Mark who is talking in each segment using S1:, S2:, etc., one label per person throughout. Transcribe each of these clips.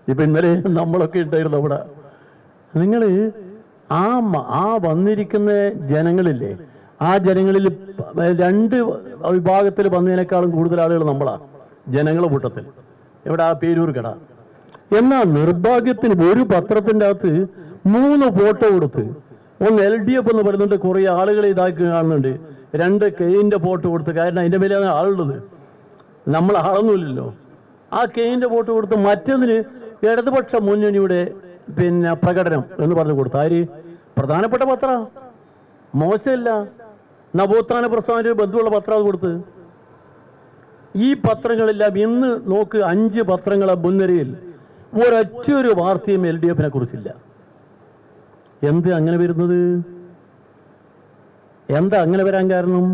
S1: ഇപ്പം ഇന്നലെ നമ്മളൊക്കെ ഉണ്ടായിരുന്നു അവിടെ. നിങ്ങൾ ആ വന്നിരിക്കുന്ന ജനങ്ങളില്ലേ, ആ ജനങ്ങളിൽ 2 വിഭാഗത്തിൽ വന്നതിനേക്കാളും കൂടുതൽ ആളുകൾ നമ്മളാണ് ജനങ്ങളുടെ കൂട്ടത്തിൽ. ഇവിടെ ആ പേരൂർ കട. എന്നാൽ നിർഭാഗ്യത്തിന് ഒരു പത്രത്തിൻ്റെ അകത്ത് 3 ഫോട്ടോ കൊടുത്ത്, ഒന്ന് LDF എന്ന് പറയുന്നുണ്ട്, കുറേ ആളുകളെ ഇതാക്കി കാണുന്നുണ്ട്, 2 കെയിൻ്റെ ഫോട്ടോ കൊടുത്ത്. കാരണം അതിൻ്റെ മേലെയാണ് ആളുള്ളത്, നമ്മൾ ആളൊന്നുമില്ലല്ലോ. ആ കെയിൻ്റെ ഫോട്ടോ കൊടുത്ത് മറ്റൊന്നിന് ഇടതുപക്ഷ മുന്നണിയുടെ പ്രകടനം എന്ന് പറഞ്ഞു കൊടുത്തു. ആര്? പ്രധാനപ്പെട്ട പത്ര, മോശമില്ല, നവോത്ഥാന പ്രസ്ഥാനത്തിന് ബന്ധമുള്ള പത്രം അത് കൊടുത്ത്. ഈ പത്രങ്ങളെല്ലാം ഇന്ന് നോക്ക്, 5 പത്രങ്ങളെ മുൻനിരയിൽ ഒരൊറ്റൊരു വാർത്തയും LDFനെ കുറിച്ചില്ല. എന്ത് അങ്ങനെ വരുന്നത്? എന്താ അങ്ങനെ വരാൻ കാരണം?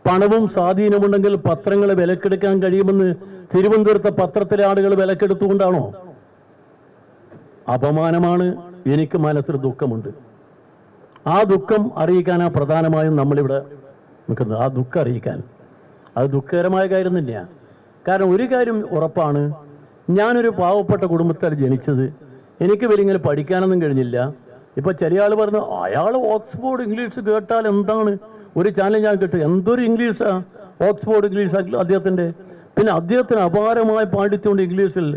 S1: പണവും സ്വാധീനമുണ്ടെങ്കിൽ പത്രങ്ങളെ വിലക്കെടുക്കാൻ കഴിയുമെന്ന് തിരുവനന്തപുരത്തെ പത്രത്തിലെ ആളുകൾ വിലക്കെടുത്തുകൊണ്ടാണോ? അപമാനമാണ്. എനിക്ക് മനസ്സിൽ ദുഃഖമുണ്ട്. ആ ദുഃഖം അറിയിക്കാനാണ് പ്രധാനമായും നമ്മളിവിടെ നിൽക്കുന്നത്. ആ ദുഃഖം അറിയിക്കാൻ. അത് ദുഃഖകരമായ കാര്യം തന്നെയാണ്. കാരണം ഒരു കാര്യം ഉറപ്പാണ്, ഞാനൊരു പാവപ്പെട്ട കുടുംബത്തിൽ ജനിച്ചത്. എനിക്ക് വലിയ പഠിക്കാനൊന്നും കഴിഞ്ഞില്ല. ഇപ്പം ചില ആൾ പറഞ്ഞു, അയാൾ ഓക്സ്ഫോർഡ് ഇംഗ്ലീഷ് കേട്ടാൽ എന്താണ്? ഒരു ചാനൽ ഞാൻ കേട്ടു, എന്തൊരു ഇംഗ്ലീഷാണ് ഓക്സ്ഫോർഡ് ഇംഗ്ലീഷ് അദ്ദേഹത്തിൻ്റെ. പിന്നെ അദ്ദേഹത്തിന് അപാരമായ പാണ്ഡിത്യമുണ്ട് ഇംഗ്ലീഷിൽ.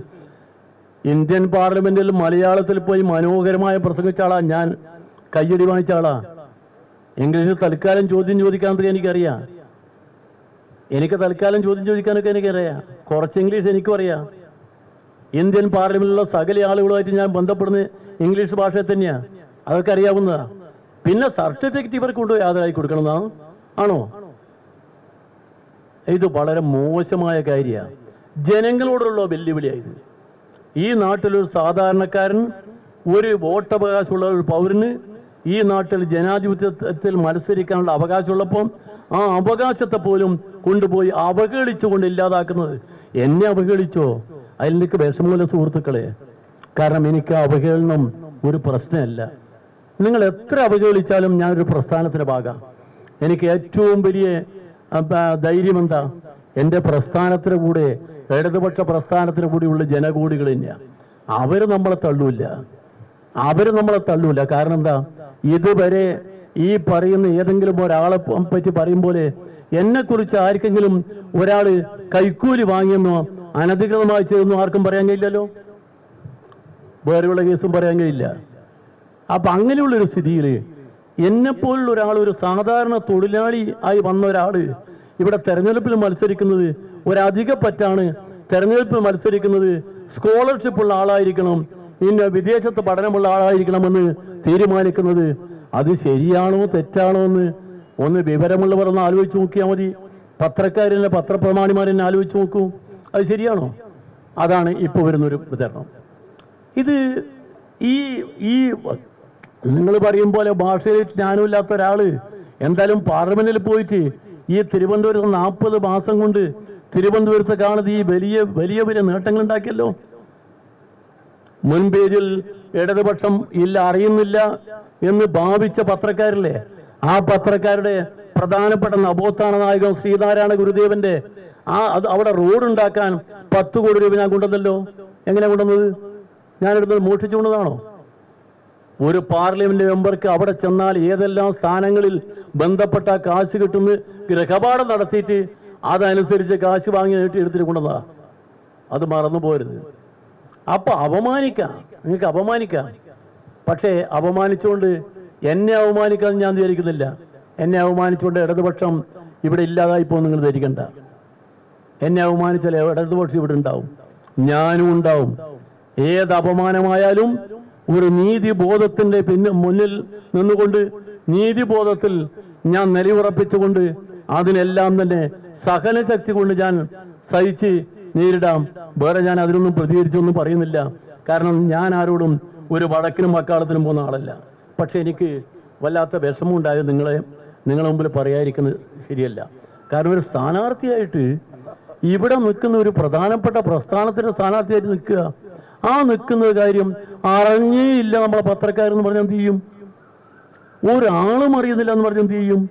S1: ഇന്ത്യൻ പാർലമെന്റിൽ മലയാളത്തിൽ പോയി മനോഹരമായ പ്രസംഗിച്ച ആളാ ഞാൻ, കയ്യടി വാങ്ങിച്ച ആളാ. ഇംഗ്ലീഷിൽ തൽക്കാലം ചോദ്യം ചോദിക്കാനൊക്കെ എനിക്കറിയാം. എനിക്ക് തൽക്കാലം ചോദ്യം ചോദിക്കാനൊക്കെ എനിക്കറിയാം. കുറച്ച് ഇംഗ്ലീഷ് എനിക്കും അറിയാം. ഇന്ത്യൻ പാർലമെന്റിലുള്ള സകല ആളുകളുമായിട്ട് ഞാൻ ബന്ധപ്പെടുന്നത് ഇംഗ്ലീഷ് ഭാഷയിൽ തന്നെയാണ്. അതൊക്കെ അറിയാവുന്നതാ. പിന്നെ സർട്ടിഫിക്കറ്റ് ഇവർക്ക് കൊണ്ടുപോയി യാതൊരായി കൊടുക്കണമെന്നാണ് ആണോ? ഇത് വളരെ മോശമായ കാര്യമാണ്. ജനങ്ങളോടുള്ള വെല്ലുവിളിയായത്. ഈ നാട്ടിലൊരു സാധാരണക്കാരൻ, ഒരു വോട്ടവകാശമുള്ള ഒരു പൗരന് ഈ നാട്ടിൽ ജനാധിപത്യത്തിൽ മത്സരിക്കാനുള്ള അവകാശമുള്ളപ്പോൾ ആ അവകാശത്തെ പോലും കൊണ്ടുപോയി അവഹേളിച്ചുകൊണ്ട് ഇല്ലാതാക്കുന്നത്. എന്നെ അവഹേളിച്ചോ, അതിലെനിക്ക് വിഷമമില്ല സുഹൃത്തുക്കളെ. കാരണം എനിക്ക് അവഹേളനം ഒരു പ്രശ്നമല്ല. നിങ്ങൾ എത്ര അവഹേളിച്ചാലും ഞാനൊരു പ്രസ്ഥാനത്തിൻ്റെ ഭാഗം. എനിക്ക് ഏറ്റവും വലിയ ധൈര്യം എന്താ? എൻ്റെ പ്രസ്ഥാനത്തിന് കൂടെ, ഇടതുപക്ഷ പ്രസ്ഥാനത്തിന് കൂടിയുള്ള ജനകൂടികൾ തന്നെയാണ്. അവർ നമ്മളെ തള്ളൂല. കാരണം എന്താ? ഇതുവരെ ഈ പറയുന്ന ഏതെങ്കിലും ഒരാളെ പറ്റി പറയും പോലെ എന്നെക്കുറിച്ച് ആർക്കെങ്കിലും ഒരാൾ കൈക്കൂലി വാങ്ങിയെന്നോ അനധികൃതമായി ചെയ്തെന്നോ ആർക്കും പറയാൻ കഴിയില്ലല്ലോ. വേറെയുള്ള കേസും പറയാൻ കഴിയില്ല. അപ്പം അങ്ങനെയുള്ളൊരു സ്ഥിതിയിൽ എന്നെപ്പോലുള്ള ഒരാൾ, ഒരു സാധാരണ തൊഴിലാളി ആയി വന്ന ഒരാൾ ഇവിടെ തെരഞ്ഞെടുപ്പിൽ മത്സരിക്കുന്നത് ഒരധിക പറ്റാണ്. തെരഞ്ഞെടുപ്പിൽ മത്സരിക്കുന്നത് സ്കോളർഷിപ്പുള്ള ആളായിരിക്കണം, പിന്നെ വിദേശത്ത് പഠനമുള്ള ആളായിരിക്കണമെന്ന് തീരുമാനിക്കുന്നത് അത് ശരിയാണോ തെറ്റാണോ എന്ന് ഒന്ന് വിവരമുള്ളവർ ഒന്ന് ആലോചിച്ച് നോക്കിയാൽ മതി. പത്രക്കാരെന്നെ, പത്രപ്രമാണിമാരെന്നെ ആലോചിച്ച് നോക്കൂ. അത് ശരിയാണോ? അതാണ് ഇപ്പോൾ വരുന്നൊരു വിതരണം. ഇത് ഈ നിങ്ങൾ പറയും പോലെ ഭാഷയിൽ ജ്ഞാനമില്ലാത്ത ഒരാൾ എന്തായാലും പാർലമെന്റിൽ പോയിട്ട് ഈ തിരുവനന്തപുരത്ത് 40 മാസം കൊണ്ട് തിരുവനന്തപുരത്ത് കാണുന്നത് ഈ വലിയ നേട്ടങ്ങൾ ഉണ്ടാക്കിയല്ലോ. മുൻപേരിൽ ഇടതുപക്ഷം അറിയുന്നില്ല എന്ന് ഭാവിച്ച പത്രക്കാരില്ലേ, ആ പത്രക്കാരുടെ പ്രധാനപ്പെട്ട നവോത്ഥാന നായകൻ ശ്രീനാരായണ ഗുരുദേവന്റെ അവിടെ റോഡ് ഉണ്ടാക്കാൻ 10 കോടി രൂപ ഞാൻ കൊണ്ടുവന്നല്ലോ. എങ്ങനെ കൊണ്ടുവന്നത്? ഞാനെടുത്തത് മോഷ്ടിച്ചു കൊണ്ടതാണോ? ഒരു പാർലമെന്റ് മെമ്പർക്ക് അവിടെ ചെന്നാൽ ഏതെല്ലാം സ്ഥാനങ്ങളിൽ ബന്ധപ്പെട്ട കാശ് കിട്ടുന്ന ഗൃഹപാഠം നടത്തിയിട്ട് അതനുസരിച്ച് കാശ് വാങ്ങി എടുത്തിട്ട് കൊണ്ടതാ. അത് മറന്നു പോരുത്. അപ്പൊ നിങ്ങൾക്ക് അപമാനിക്കാം. പക്ഷേ അപമാനിച്ചുകൊണ്ട് എന്നെ അവമാനിക്കാൻ ഞാൻ ധരിക്കുന്നില്ല. എന്നെ അവമാനിച്ചുകൊണ്ട് ഇടതുപക്ഷം ഇവിടെ ഇല്ലാതായിപ്പോ നിങ്ങൾ ധരിക്കണ്ട. എന്നെ അവമാനിച്ചാൽ ഇടതുപക്ഷം ഇവിടെ ഉണ്ടാവും, ഞാനും ഉണ്ടാവും. ഏത് അപമാനമായാലും ഒരു നീതിബോധത്തിന്റെ മുന്നിൽ നിന്നുകൊണ്ട്, നീതിബോധത്തിൽ ഞാൻ നിലയുറപ്പിച്ചുകൊണ്ട് അതിനെല്ലാം തന്നെ സഹനശക്തി കൊണ്ട് ഞാൻ സഹിച്ച് നേരിടാം. വേറെ ഞാൻ അതിനൊന്നും പ്രതികരിച്ചൊന്നും പറയുന്നില്ല. കാരണം ഞാൻ ആരോടും ഒരു വഴക്കിനും വക്കാളത്തിനും പോകുന്ന ആളല്ല. പക്ഷെ എനിക്ക് വല്ലാത്ത വിഷമമുണ്ടായത് നിങ്ങളെ മുമ്പിൽ പറയാതിരിക്കുന്നത് ശരിയല്ല. കാരണം ഒരു സ്ഥാനാർത്ഥിയായിട്ട് ഇവിടെ നിൽക്കുന്ന ഒരു പ്രധാനപ്പെട്ട പ്രസ്ഥാനത്തിന്റെ സ്ഥാനാർത്ഥിയായിട്ട് നിൽക്കുക, ആ നിൽക്കുന്ന കാര്യം അറിഞ്ഞേ ഇല്ല നമ്മളെ പത്രക്കാരെന്ന് പറഞ്ഞാൽ എന്ത് ചെയ്യും? ഒരാളും അറിയുന്നില്ല എന്ന് പറഞ്ഞാൽ എന്ത് ചെയ്യും?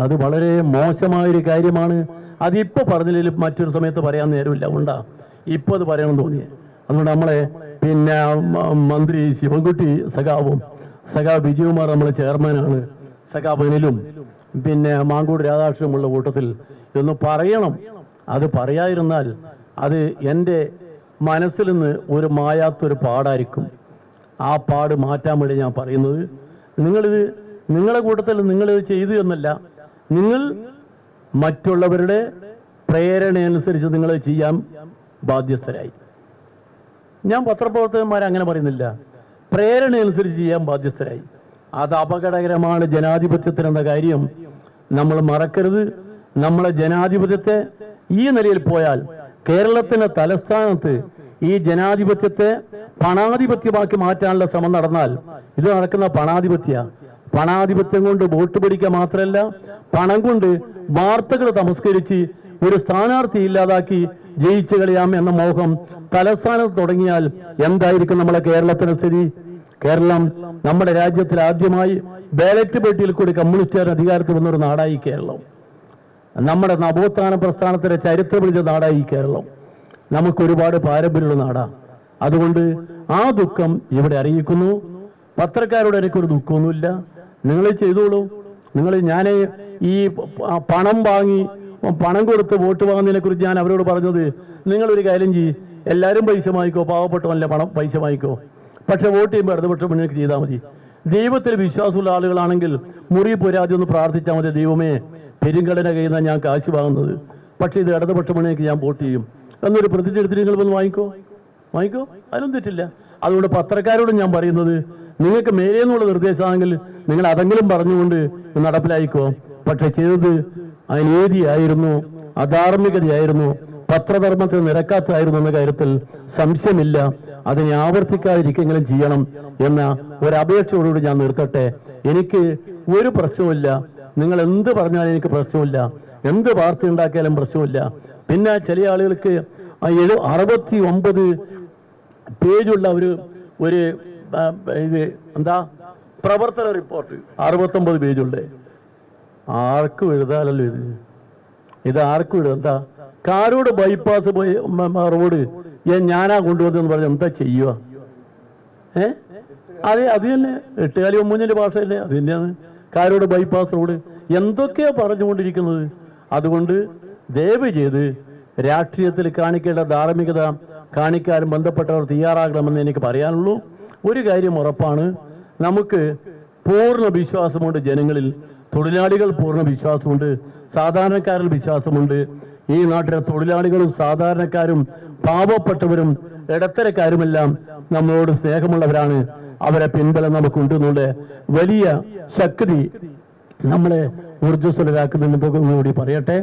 S1: അത് വളരെ മോശമായൊരു കാര്യമാണ്. അതിപ്പോൾ പറഞ്ഞില്ലെങ്കിൽ മറ്റൊരു സമയത്ത് പറയാൻ നേരമില്ല. ഉണ്ടാ ഇപ്പോൾ അത് പറയണമെന്ന് തോന്നിയേ. അതുകൊണ്ട് നമ്മളെ പിന്നെ മന്ത്രി ശിവൻകുട്ടി സഖാവും സഖാവ് വിജയകുമാർ നമ്മളെ ചെയർമാനാണ്, സഖാവ് അനിലും പിന്നെ മാങ്കോട് രാധാകൃഷ്ണനുമുള്ള കൂട്ടത്തിൽ ഇതൊന്ന് പറയണം. അത് പറയാതിരുന്നാൽ അത് എൻ്റെ മനസ്സിൽ നിന്ന് ഒരു മായാത്തൊരു പാടായിരിക്കും. ആ പാട് മാറ്റാൻ വേണ്ടി ഞാൻ പറയുന്നത്, നിങ്ങളുടെ കൂട്ടത്തിൽ നിങ്ങളിത് ചെയ്തു എന്നല്ല, നിങ്ങൾ മറ്റുള്ളവരുടെ പ്രേരണയനുസരിച്ച് നിങ്ങൾ ചെയ്യാൻ ബാധ്യസ്ഥരായി. ഞാൻ പത്രപ്രവർത്തകന്മാരങ്ങനെ പറയുന്നില്ല, പ്രേരണയനുസരിച്ച് ചെയ്യാൻ ബാധ്യസ്ഥരായി. അത് അപകടകരമാണ് ജനാധിപത്യത്തിനെന്ന കാര്യം നമ്മൾ മറക്കരുത്. നമ്മളെ ജനാധിപത്യത്തെ ഈ നിലയിൽ പോയാൽ, കേരളത്തിന്റെ തലസ്ഥാനത്ത് ഈ ജനാധിപത്യത്തെ പണാധിപത്യമാക്കി മാറ്റാനുള്ള ശ്രമം നടന്നാൽ, ഇത് നടക്കുന്ന പണാധിപത്യം കൊണ്ട് വോട്ട് പിടിക്കുക മാത്രമല്ല, പണം കൊണ്ട് വാർത്തകൾ തമസ്കരിച്ച് ഒരു സ്ഥാനാർത്ഥി ഇല്ലാതാക്കി ജയിച്ചു കളയാം എന്ന മോഹം തലസ്ഥാനത്ത് തുടങ്ങിയാൽ എന്തായിരിക്കും നമ്മളെ കേരളത്തിന്റെ സ്ഥിതി? കേരളം നമ്മുടെ രാജ്യത്തിൽ ആദ്യമായി ബാലറ്റ് പെട്ടിയിൽ കൂടി കമ്മ്യൂണിസ്റ്റുകാർ അധികാരത്തിൽ വന്നൊരു നാടായി കേരളം. നമ്മുടെ നവോത്ഥാന പ്രസ്ഥാനത്തിന്റെ ചരിത്രപിടിച്ച നാടായി കേരളം. നമുക്കൊരുപാട് പാരമ്പര്യമുള്ള നാടാണ്. അതുകൊണ്ട് ആ ദുഃഖം ഇവിടെ അറിയിക്കുന്നു. പത്രക്കാരോട് എനിക്കൊരു ദുഃഖമൊന്നുമില്ല, നിങ്ങൾ ചെയ്തോളൂ. ഞാൻ ഈ പണം കൊടുത്ത് വോട്ട് വാങ്ങുന്നതിനെ കുറിച്ച് ഞാൻ അവരോട് പറഞ്ഞത്, നിങ്ങളൊരു കാര്യം ചെയ്യ്, എല്ലാവരും പൈസ വാങ്ങിക്കോ, പാവപ്പെട്ടവല്ല പൈസ വാങ്ങിക്കോ, പക്ഷെ വോട്ട് ചെയ്യുമ്പോൾ ഇടതുപക്ഷ മുന്നണിക്ക് ചെയ്താൽ മതി. ദൈവത്തിൽ വിശ്വാസമുള്ള ആളുകളാണെങ്കിൽ മുറി പോരാതെ ഒന്ന് പ്രാർത്ഥിച്ചാൽ മതി, ദൈവമേ പെരുങ്കടന കയ്യിൽ നിന്നാണ് ഞാൻ കാശ് വാങ്ങുന്നത്, പക്ഷേ ഇത് ഇടതുപക്ഷ മുന്നണിക്ക് ഞാൻ വോട്ട് ചെയ്യും എന്നൊരു പ്രതിജ്ഞ എടുത്തിട്ട് നിങ്ങൾ വന്ന് വാങ്ങിക്കോ, അതിനൊന്നും തെറ്റില്ല. അതുകൊണ്ട് പത്രക്കാരോടും ഞാൻ പറയുന്നത്, നിങ്ങൾക്ക് മേലെ നിന്നുള്ള നിർദ്ദേശമാണെങ്കിൽ നിങ്ങൾ അതെങ്കിലും പറഞ്ഞുകൊണ്ട് നടപ്പിലായിക്കോ. പക്ഷെ ചെയ്തത് അനീതിയായിരുന്നു, അധാർമികതയായിരുന്നു, പത്രധർമ്മത്തിന് നിരക്കാത്തതായിരുന്നു എന്ന കാര്യത്തിൽ സംശയമില്ല. അതിനെ ആവർത്തിക്കാതിരിക്കെങ്കിലും ചെയ്യണം എന്ന ഒരപേക്ഷയോടുകൂടി ഞാൻ നിർത്തട്ടെ. എനിക്ക് ഒരു പ്രശ്നമില്ല, നിങ്ങൾ എന്ത് പറഞ്ഞാലും എനിക്ക് പ്രശ്നമില്ല, എന്ത് വാർത്ത ഉണ്ടാക്കിയാലും പ്രശ്നമില്ല. പിന്നെ ചില ആളുകൾക്ക് 69 പേജുള്ള ഒരു ഇത് എന്താ പ്രവർത്തന റിപ്പോർട്ട് 69 പേജുണ്ട്. ആർക്കും എഴുതാനല്ലോ ഇത് ആർക്കും എഴുതാം. എന്താ കാരോട് ബൈപ്പാസ് റോഡ് ഞാനാ കൊണ്ടുവന്നെന്ന് പറഞ്ഞ എന്താ ചെയ്യുക? അത് തന്നെ 8-9 ഭാഷയല്ലേ, അത് തന്നെയാണ് കാരോട് ബൈപ്പാസ് റോഡ്. എന്തൊക്കെയാ പറഞ്ഞുകൊണ്ടിരിക്കുന്നത്? അതുകൊണ്ട് ദയവ് ചെയ്ത് രാഷ്ട്രീയത്തിൽ കാണിക്കേണ്ട ധാർമ്മികത കാണിക്കാനും ബന്ധപ്പെട്ടവർ തയ്യാറാകണമെന്ന് എനിക്ക് പറയാനുള്ളൂ. ഒരു കാര്യം ഉറപ്പാണ്, നമുക്ക് പൂർണ്ണ വിശ്വാസമുണ്ട് ജനങ്ങളിൽ, തൊഴിലാളികൾ പൂർണ്ണ വിശ്വാസമുണ്ട്, സാധാരണക്കാരിൽ വിശ്വാസമുണ്ട്. ഈ നാട്ടിലെ തൊഴിലാളികളും സാധാരണക്കാരും പാവപ്പെട്ടവരും ഇടത്തരക്കാരുമെല്ലാം നമ്മളോട് സ്നേഹമുള്ളവരാണ്. അവരെ പിൻബലം നമുക്കുണ്ടെന്നുള്ള വലിയ ശക്തി നമ്മളെ ഊർജ്ജസ്വലരാക്കുന്നുണ്ടെന്ന് കൂടി പറയട്ടെ.